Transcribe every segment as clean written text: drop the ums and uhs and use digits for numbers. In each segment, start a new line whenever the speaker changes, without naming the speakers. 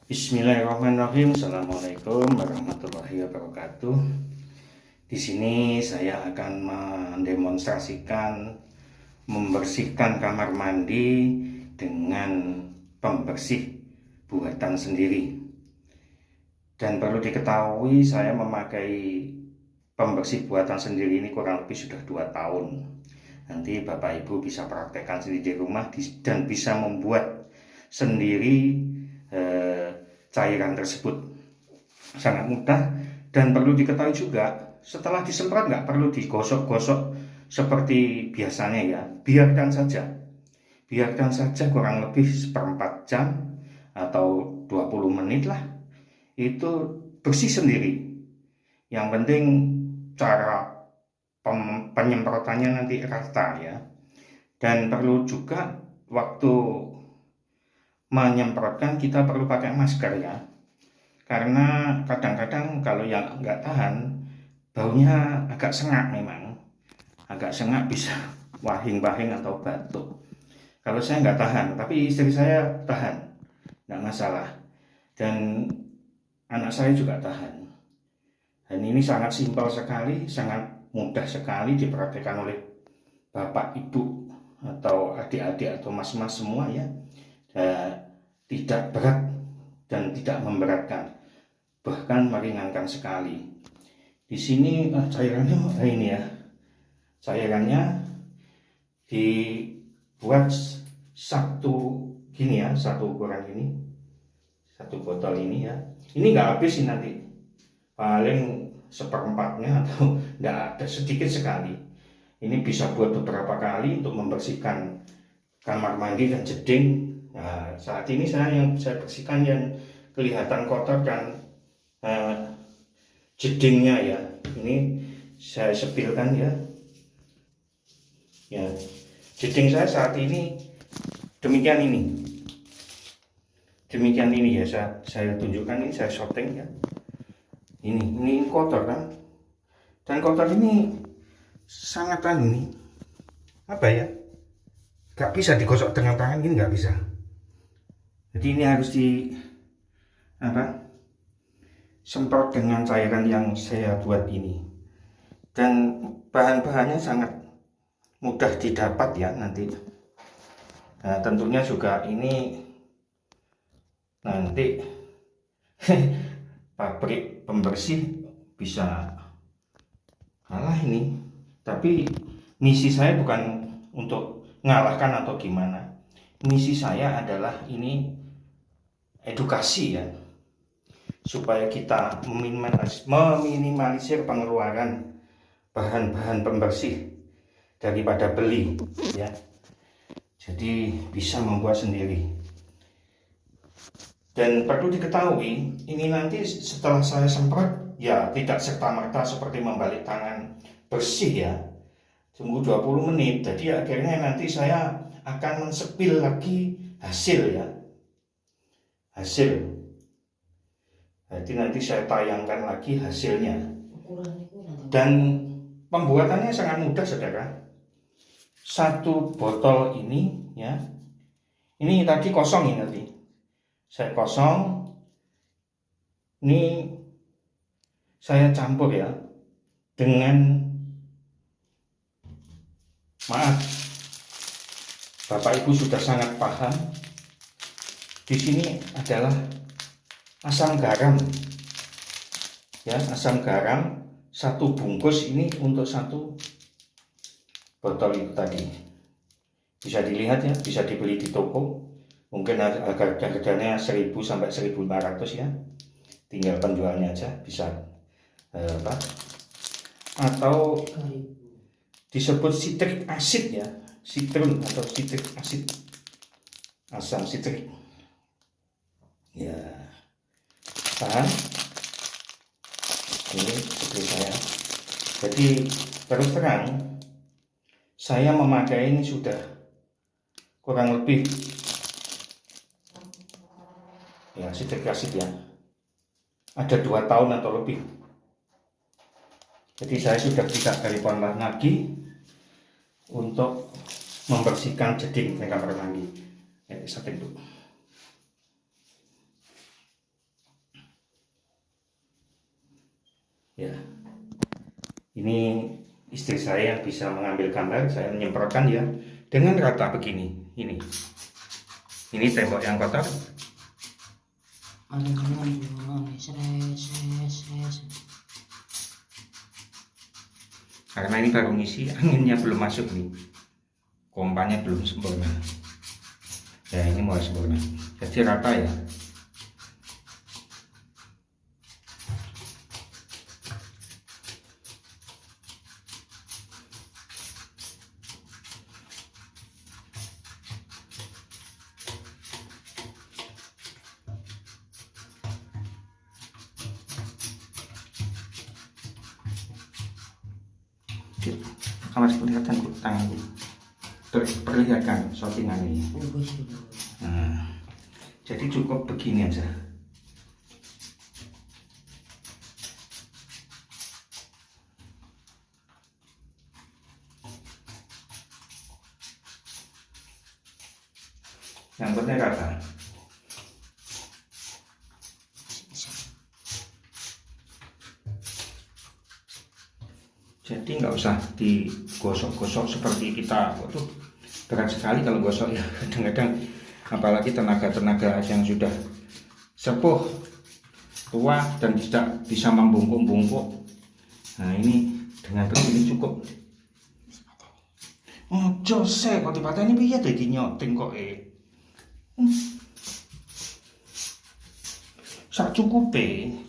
Bismillahirrahmanirrahim. Assalamualaikum warahmatullahi wabarakatuh. Di sini saya akan mendemonstrasikan membersihkan kamar mandi dengan pembersih buatan sendiri. Dan perlu diketahui saya memakai pembersih buatan sendiri ini kurang lebih sudah 2 tahun. Nanti Bapak Ibu bisa praktekkan sendiri di rumah dan bisa membuat sendiri cairan tersebut. Sangat mudah dan perlu diketahui juga setelah disemprot nggak perlu digosok-gosok seperti biasanya ya, biarkan saja kurang lebih seperempat jam atau 20 menit lah, itu bersih sendiri. Yang penting cara penyemprotannya nanti rata ya. Dan perlu juga waktu menyemprotkan kita perlu pakai masker ya, karena kadang-kadang kalau yang nggak tahan baunya agak sengak, memang agak sengak, bisa wahing-wahing atau batuk. Kalau saya nggak tahan, tapi istri saya tahan, nggak masalah, dan anak saya juga tahan. Dan ini sangat simpel sekali, sangat mudah sekali dipraktikkan oleh bapak ibu atau adik-adik atau mas-mas semua ya. Tidak berat dan tidak memberatkan, bahkan meringankan sekali. Di sini cairannya ini ya, cairannya dibuat satu gini ya, satu ukuran ini, satu botol ini ya. Ini nggak habis sih, nanti paling seperempatnya atau nggak ada, sedikit sekali. Ini bisa buat beberapa kali untuk membersihkan kamar mandi dan jeding. Nah, saat ini saya bersihkan yang kelihatan kotor dan jedingnya ya. Ini saya sepilkan ya. Ya, jeding saya saat ini demikian ini. Demikian ini ya, saya tunjukkan ini, saya shooting ya. Ini kotor kan? Dan kotor ini sangat ini apa ya? Gak bisa digosok dengan tangan gini, gak bisa. Jadi ini harus semprot dengan cairan yang saya buat ini. Dan bahan-bahannya sangat mudah didapat ya nanti. Nah, tentunya juga ini nanti pabrik pembersih bisa kalah ini. Tapi misi saya bukan untuk ngalahkan atau gimana. Misi saya adalah ini edukasi ya, supaya kita meminimalisir pengeluaran bahan-bahan pembersih daripada beli ya. Jadi bisa membuat sendiri. Dan perlu diketahui, ini nanti setelah saya semprot ya tidak serta-merta seperti membalik tangan bersih ya, tunggu 20 menit. Jadi akhirnya nanti saya akan mensepil lagi hasil ya, hasil. Jadi nanti saya tayangkan lagi hasilnya. Dan pembuatannya sangat mudah saudara. Satu botol ini ya, ini tadi kosong ini, nanti saya kosong, ini saya campur ya dengan, maaf Bapak Ibu sudah sangat paham, di sini adalah asam garam ya, asam garam 1 bungkus ini untuk 1 botol itu tadi. Bisa dilihat ya, bisa dibeli di toko, mungkin harganya 1000 sampai 1500 ya, tinggal penjualnya aja bisa atau disebut citric acid ya, citrum atau citric acid, asam citrik ya. Tahan ini seperti saya. Jadi terus terang saya memakai ini sudah kurang lebih ya, citric acid ya, ada 2 tahun atau lebih. Jadi saya sudah tidak telepon lagi untuk membersihkan jeding di kamar mandi. Setting dulu. Ya, ini istri saya yang bisa mengambil gambar. Saya menyemprotkan ya dengan rata begini. Ini tembok yang kotor. Karena ini baru ngisi, anginnya belum masuk nih, pompanya belum sempurna. Ya, ini mulai sempurna, jadi rata ya. Kamar kelihatan tanganku, terperlihatkan shootingan ini. Nah, jadi cukup begini aja. Yang penting rata. Jadi nggak usah digosok-gosok seperti kita. Waduh, berat sekali kalau gosok ya. Kadang-kadang apalagi tenaga-tenaga yang sudah sepuh, tua dan tidak bisa membungkuk-bungkuk. Nah, ini dengan begini cukup. Oh, jose kok dipateni piye to iki nyoting kok sak cukupe.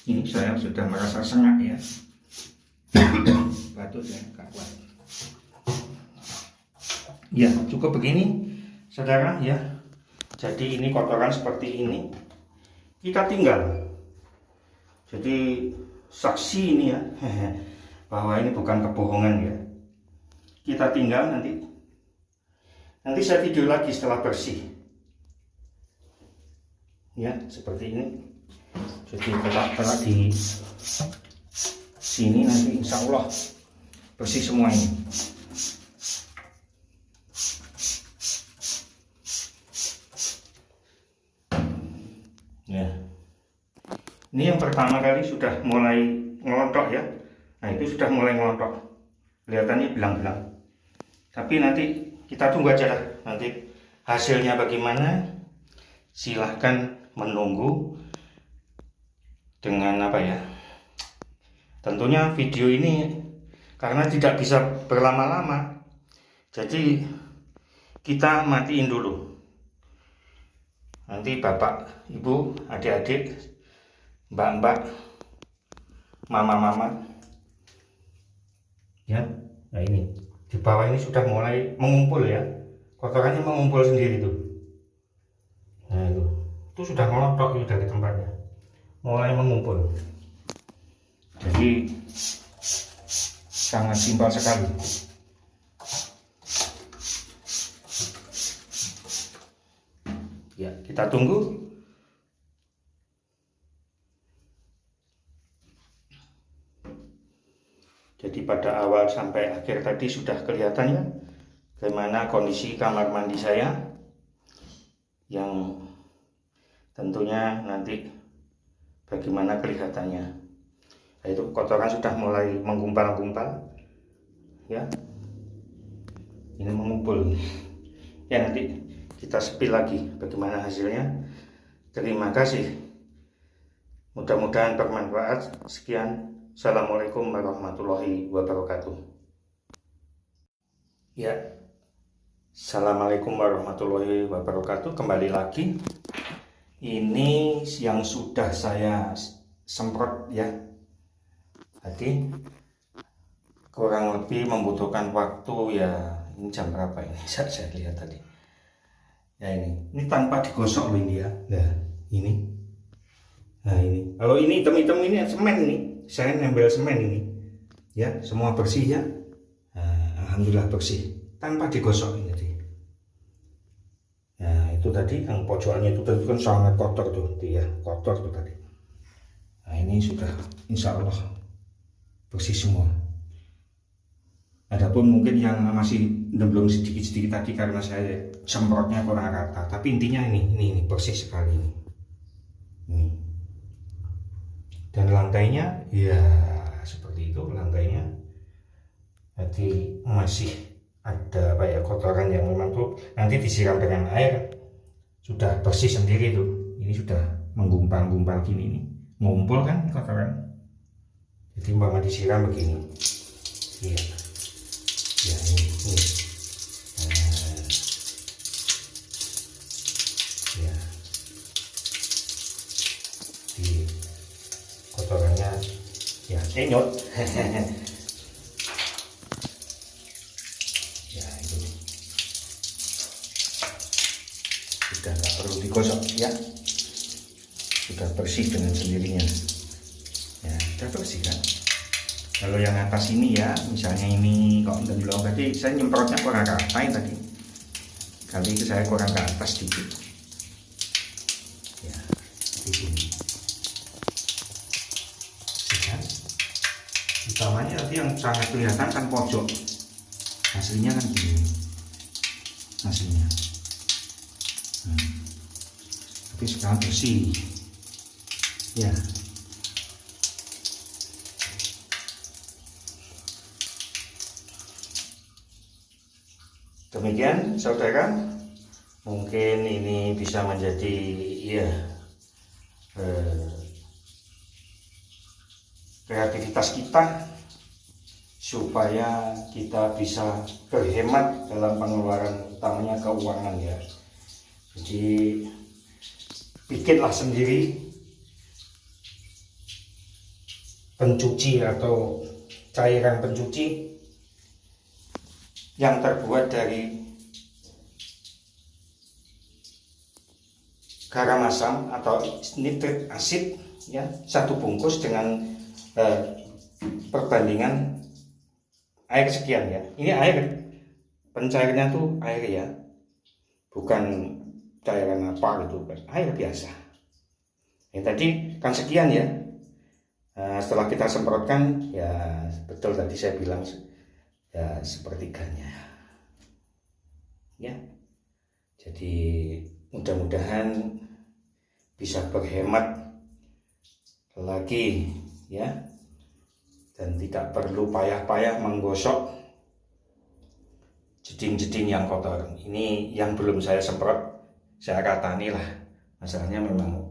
Ini saya sudah merasa sengak ya. Batuk ya, gak kuat. Ya, cukup begini saudara ya. Jadi ini kotoran seperti ini kita tinggal. Jadi saksi ini ya bahwa ini bukan kebohongan ya. Kita tinggal nanti saya video lagi setelah bersih. Ya, seperti ini. Jadi pelak di sini nanti insya Allah bersih semua ini. Ya, ini yang pertama kali sudah mulai ngelontok ya. Nah, itu sudah mulai ngelontok, kelihatannya belang-belang. Tapi nanti kita tunggu aja lah, nanti hasilnya bagaimana. Silahkan menunggu. Dengan apa ya, tentunya video ini karena tidak bisa berlama-lama, jadi kita matiin dulu. Nanti bapak, ibu, adik-adik, mbak-mbak, mama-mama ya. Nah, ini di bawah ini sudah mulai mengumpul ya, kotorannya mengumpul sendiri tuh. Nah, itu sudah ngelontok dari tempatnya, mulai mengumpul. Jadi sangat simpel sekali. Ya, kita tunggu. Jadi pada awal sampai akhir tadi sudah kelihatan ya bagaimana kondisi kamar mandi saya, yang tentunya nanti bagaimana kelihatannya. Nah, itu kotoran sudah mulai menggumpal-gumpal ya. ini mengumpul. Ya, nanti kita spill lagi bagaimana hasilnya. Terima kasih, mudah-mudahan bermanfaat. Sekian, assalamualaikum warahmatullahi wabarakatuh. Ya, assalamualaikum warahmatullahi wabarakatuh. Kembali lagi, ini yang sudah saya semprot ya. Tadi kurang lebih membutuhkan waktu ya, ini jam berapa ini? Saya lihat tadi. Ya ini tanpa digosok loh ini ya. Nah ini, kalau ini hitam-hitam ini semen nih. Saya nempel semen ini. Ya semua bersih ya. Nah, alhamdulillah bersih tanpa digosok ini tadi. Nah itu tadi yang pojokannya itu tadi kan sangat kotor tuh, ya kotor tuh tadi. Nah ini sudah insya Allah bersih semua. Adapun mungkin yang masih belum sedikit-sedikit tadi karena saya semprotnya kurang rata. Tapi intinya ini bersih sekali ini. Dan lantainya ya seperti itu lantainya. Jadi masih ada apa ya, kotoran yang memang tuh nanti disiram dengan air sudah bersih sendiri tuh. Ini sudah menggumpal-gumpal gini nih, ngumpul kan kotoran. Jadi umpama disiram begini. Iya. Ya ini. Ya. Di kotorannya ya tenyot. Ya itu. Sudah nggak perlu digosok ya. Sudah bersih dengan sendirinya. Ya, sudah bersih kan. Kalau yang atas ini ya, misalnya ini kok belum tadi saya nyemprotnya kurang rata tadi. Kali itu saya kurang ke atas sedikit. Ya, di sini. Kan? Utamanya nanti yang sangat kelihatan kan pojok. Hasilnya kan gini. Hasilnya. Tapi sekarang bersih. Ya. Demikian saudara, mungkin ini bisa menjadi ya kreativitas kita supaya kita bisa berhemat dalam pengeluaran, utamanya keuangan ya. Jadi bikinlah sendiri pencuci atau cairan pencuci yang terbuat dari garam asam atau nitrit asid ya, satu bungkus dengan perbandingan air sekian ya. Ini air pencairannya tuh air ya, bukan cairan apa gitu, air biasa. Ya tadi kan sekian ya. Setelah kita semprotkan ya, betul tadi saya bilang ya sepertiganya ya. Jadi mudah-mudahan bisa berhemat lagi ya, dan tidak perlu payah-payah menggosok jeding-jeding yang kotor. Ini yang belum saya semprot, saya katani lah. Masalahnya memang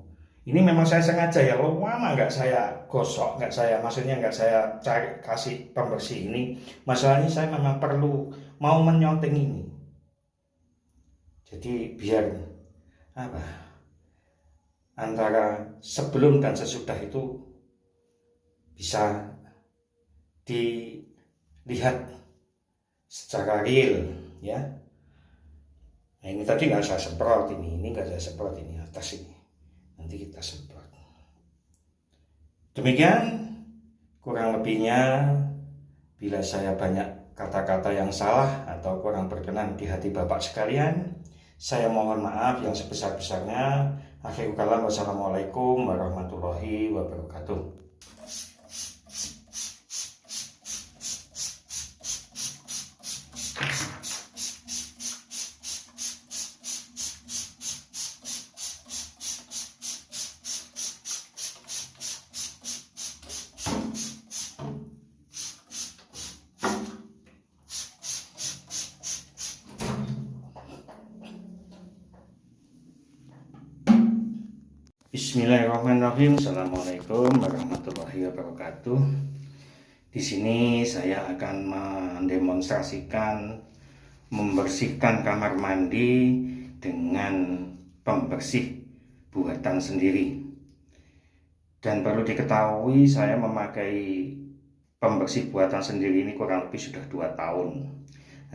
ini memang saya sengaja ya, lama nggak saya gosok, maksudnya nggak saya cari kasih pembersih ini. Masalahnya saya memang perlu mau menyonting ini. Jadi biar apa, antara sebelum dan sesudah itu bisa dilihat secara real ya. Nah ini tadi nggak saya semprot, ini nggak saya semprot, ini atas ini nanti kita semprot. Demikian kurang lebihnya. Bila saya banyak kata-kata yang salah atau kurang berkenan di hati Bapak sekalian, saya mohon maaf yang sebesar-besarnya. Akhirul kalam, wassalamualaikum warahmatullahi wabarakatuh. Bismillahirrahmanirrahim. Assalamualaikum warahmatullahi wabarakatuh. Di sini saya akan mendemonstrasikan membersihkan kamar mandi dengan pembersih buatan sendiri. Dan perlu diketahui saya memakai pembersih buatan sendiri ini kurang lebih sudah 2 tahun.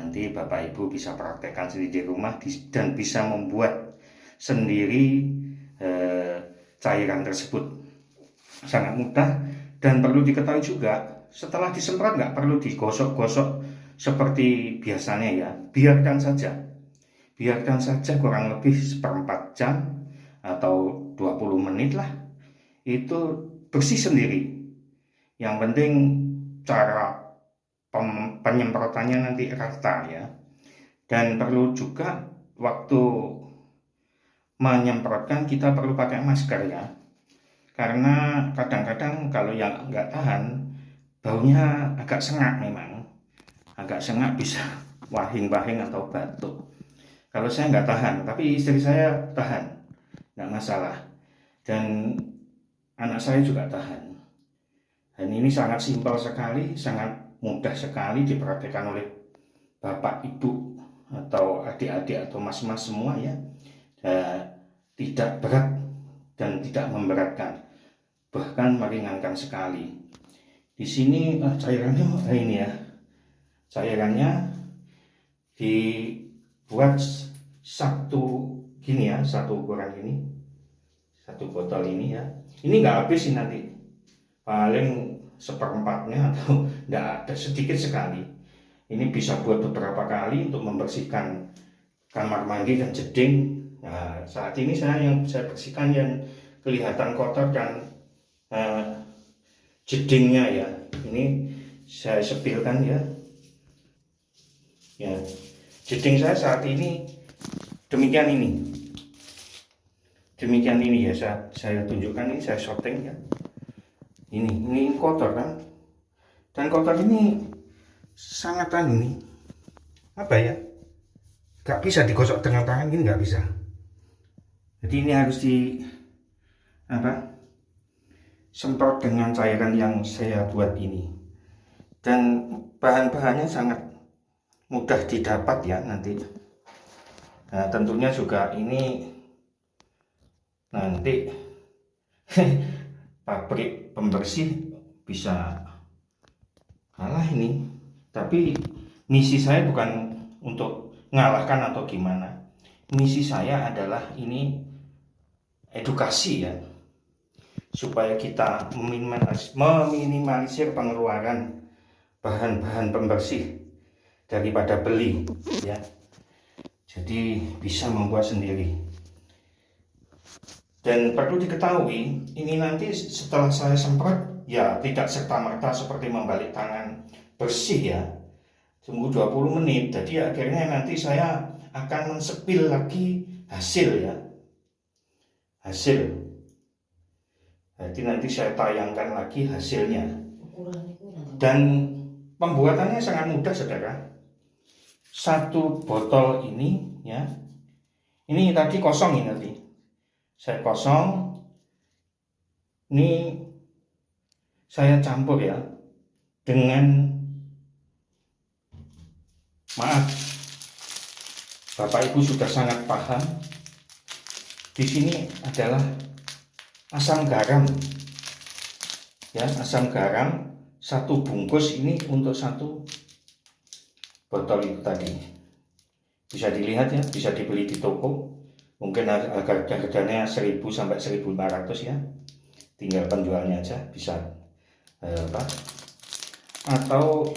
Nanti Bapak Ibu bisa praktekkan sendiri di rumah dan bisa membuat sendiri cairan tersebut. Sangat mudah, dan perlu diketahui juga setelah disemprot nggak perlu digosok-gosok seperti biasanya ya. Biarkan saja kurang lebih 1/4 jam atau 20 menit lah, itu bersih sendiri. Yang penting cara penyemprotannya nanti rata ya. Dan perlu juga waktu menyemprotkan kita perlu pakai masker ya, karena kadang-kadang kalau yang nggak tahan baunya agak sengak, memang agak sengak, bisa wahing-wahing atau batuk. Kalau saya nggak tahan, tapi istri saya tahan, nggak masalah, dan anak saya juga tahan. Dan ini sangat simpel sekali, sangat mudah sekali diperhatikan oleh bapak ibu atau adik-adik atau mas-mas semua ya. Tidak berat dan tidak memberatkan, bahkan meringankan sekali. Di sini cairannya ini ya, cairannya dibuat satu gini ya, satu ukuran ini, satu botol ini ya. Ini nggak habis sih, nanti paling 1/4-nya atau nggak ada, sedikit sekali. Ini bisa buat beberapa kali untuk membersihkan kamar mandi dan jeding. Nah, saat ini saya bersihkan yang kelihatan kotor dan jedingnya ya. Ini saya sepilkan ya. Ya, jeding saya saat ini demikian ini. Demikian ini ya, saya tunjukkan ini, saya shooting ya. Ini kotor kan. Dan kotor ini sangat ini apa ya? Gak bisa digosok dengan tangan gini, gak bisa. Jadi ini harus semprot dengan cairan yang saya buat ini. Dan bahan-bahannya sangat mudah didapat ya nanti. Nah, tentunya juga ini nanti pabrik pembersih bisa kalah ini. Tapi misi saya bukan untuk ngalahkan atau gimana. Misi saya adalah ini edukasi ya, supaya kita meminimalisir pengeluaran bahan-bahan pembersih daripada beli ya. Jadi bisa membuat sendiri. Dan perlu diketahui, ini nanti setelah saya semprot ya tidak serta-merta seperti membalik tangan bersih ya. Tunggu 20 menit. Jadi akhirnya nanti saya akan mensepil lagi hasil ya. Hasil. Jadi nanti saya tayangkan lagi hasilnya. Dan pembuatannya sangat mudah saudara. Satu botol ini ya. Ini tadi kosong ini tadi. Saya kosong. Ini saya campur ya dengan, maaf, Bapak Ibu sudah sangat paham. Di sini adalah asam garam. Ya, asam garam 1 bungkus ini untuk 1 botol itu tadi. Bisa dilihat ya, bisa dibeli di toko. Mungkin harganya 1.000 sampai 1.500 ya. Tinggal penjualnya aja bisa atau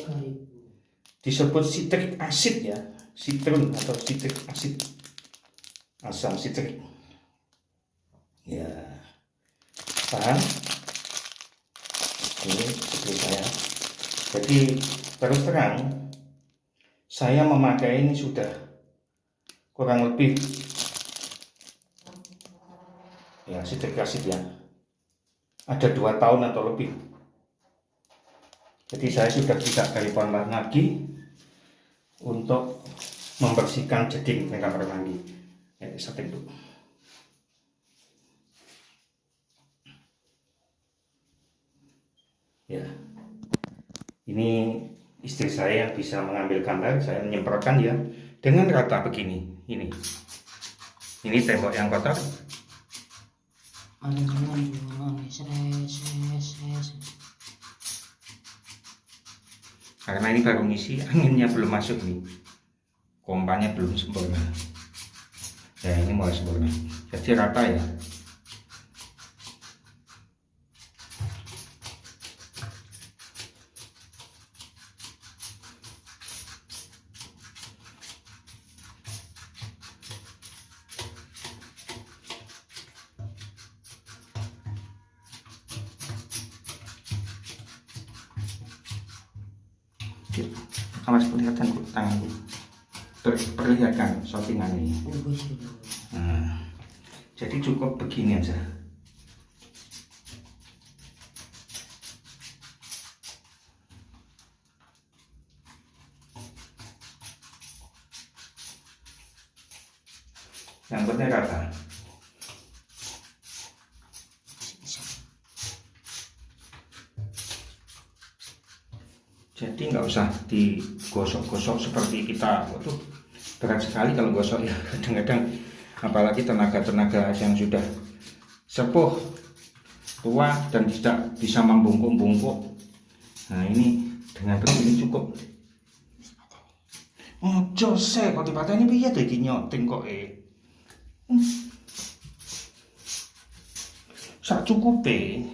disebut citric acid ya, citrum atau citric acid, asam citrik ya. Paham? Ini seperti saya. Jadi terus terang saya memakai ini sudah kurang lebih ya, citric acid ya, ada 2 tahun atau lebih. Jadi saya sudah tidak telepon lagi untuk membersihkan jeding di kamar mandi. Ya, setting dulu. Ya, ini istri saya yang bisa mengambil gambar. Saya menyemprotkan ya dengan rata begini. Ini tembok yang kotor. Karena ini baru ngisi, anginnya belum masuk nih, pompanya belum sempurna. Ya, ini mulai sempurna, jadi rata ya. Awas kelihatan tanganku, terperlihatkan shootingan ini. Nah, jadi cukup begini aja. Yang penting rata. Jadi nggak usah digosok-gosok seperti kita. Waduh, berat sekali kalau gosok ya kadang-kadang, apalagi tenaga-tenaga yang sudah sepuh, tua dan tidak bisa membungkuk-bungkuk. Nah, ini dengan begini cukup. Oh, jose kok dipateni piye to iki nyoting kok sak cukupe.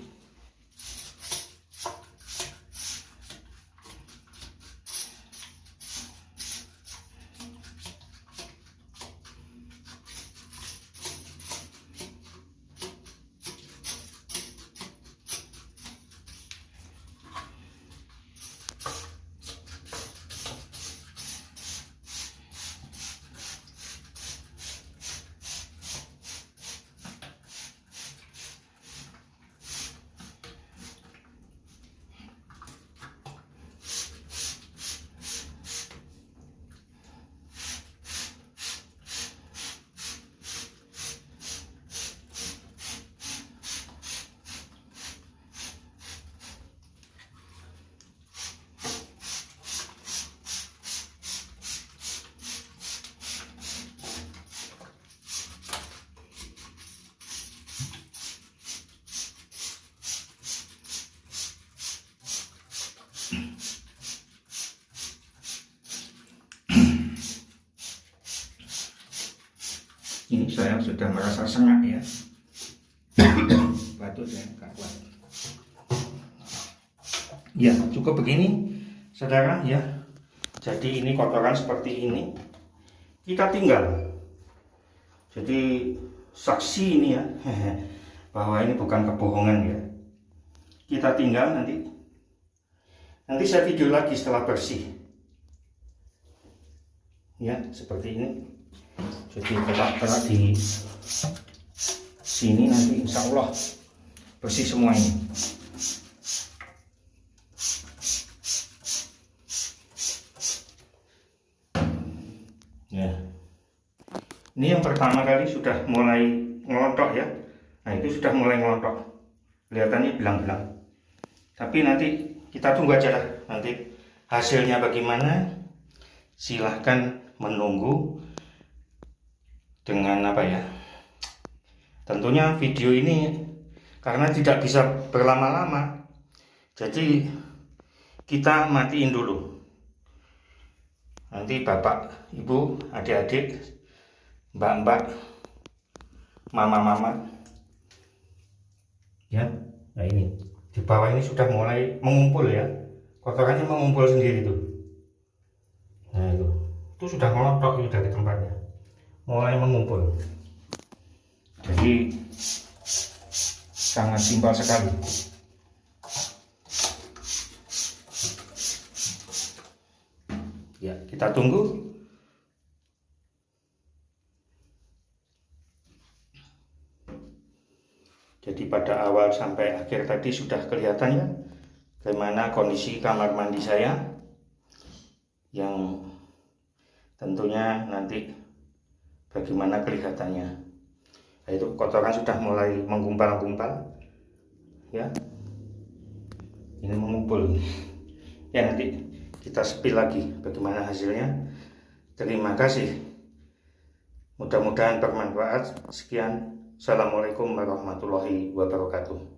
Ini saya sudah merasa sengak ya. Batuk saya nggak kuat. Ya, cukup begini saudara ya. Jadi ini kotoran seperti ini kita tinggal. Jadi saksi ini ya bahwa ini bukan kebohongan ya. Kita tinggal nanti saya video lagi setelah bersih. Ya, seperti ini. Jadi kotak-kotak di sini nanti insya Allah bersih semua ini. Ya, ini yang pertama kali sudah mulai ngelontok ya. Nah, itu sudah mulai ngelontok, kelihatannya belang-belang. Tapi nanti kita tunggu aja lah, nanti hasilnya bagaimana. Silahkan menunggu dengan apa ya, tentunya video ini karena tidak bisa berlama-lama, jadi kita matiin dulu. Nanti bapak, ibu, adik-adik, mbak-mbak, mama-mama ya. Nah, ini di bawah ini sudah mulai mengumpul ya, kotorannya mengumpul sendiri tuh. Nah, itu sudah ngelontok dari tempatnya, mulai mengumpul. Jadi sangat simpel sekali. Ya, kita tunggu. Jadi pada awal sampai akhir tadi sudah kelihatan ya bagaimana kondisi kamar mandi saya, yang tentunya nanti bagaimana kelihatannya. Nah, itu kotoran sudah mulai menggumpal-gumpal ya. ini mengumpul. Ya, nanti kita spill lagi bagaimana hasilnya. Terima kasih, mudah-mudahan bermanfaat. Sekian, assalamualaikum warahmatullahi wabarakatuh.